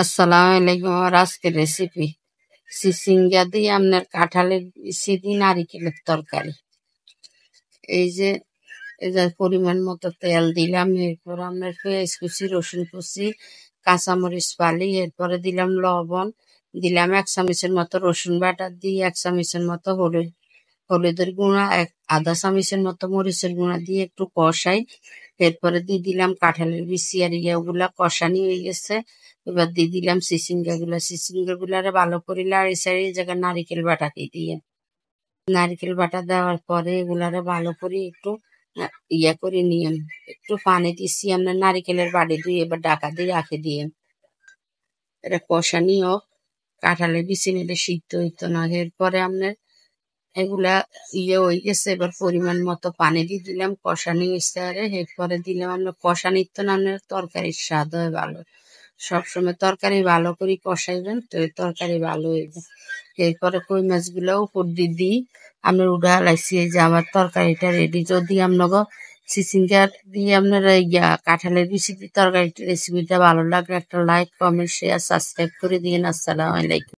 আসসালামু আলাইকুম। আমার আজকের রেসিপি চিচিঙ্গা দিয়ে আপনার কাঁঠালের বিচি দিয়ে নারিকেলের তরকারি। এই যে পরিমাণ মতো তেল দিলাম, এরপর আপনার পেঁয়াজ কুচি, রসুন কুচি, কাঁচামরিচ ফালি, এরপরে দিলাম লবণ, দিলাম 1 চামচের মতো রসুন বাটা, দিয়ে 1 চামচের মতো হলুদের গুঁড়া, আধা চামচের মতো মরিচের গুঁড়া দিয়ে একটু কষাই। এরপরে দিয়ে দিলাম কাঁঠালের বিচি আর ওগুলা কষানি হয়ে গেছে। এবার দিয়ে দিলাম চিচিঙ্গা গুলারে ভালো করে লাড়ি চাড়িয়ে জায়গায় নারিকেল বাটাকে দিয়ে নারিকেল বাটা দেওয়ার পরে এগুলারে ভালো করে একটু করে নিয়ে একটু পানি দিচ্ছি আপনার নারিকেলের বাড়ি দিয়ে, এবার ঢাকা দিয়ে রাখে দিয়ে এটা কষানি হোক। কাঁঠালের বিচি নিলে সিদ্ধ হইতো না। এরপরে আপনার এগুলা হয়ে গেছে। এবার পরিমাণ মতো পানি দিয়ে দিলাম, কষানি হয়েছে। এরপরে দিলাম আমরা কষানির তো না আপনার তরকারির স্বাদ হয় ভালো। সবসময় তরকারি ভালো করে কষাইবেন, তো তরকারি ভালো হইবে। এরপরে কই মাছগুলো উপর দিয়ে দিই আপনার উঠা হালাইছি। এই যে আমার তরকারিটা রেডি। যদি আপনাকে চিচিঙ্গা দিয়ে আপনার কাঁঠালের বিচি দিয়ে তরকারিটা রেসিপিটা ভালো লাগলে একটা লাইক, কমেন্ট, শেয়ার, সাবস্ক্রাইব করে দিন। আসসালামু আলাইকুম।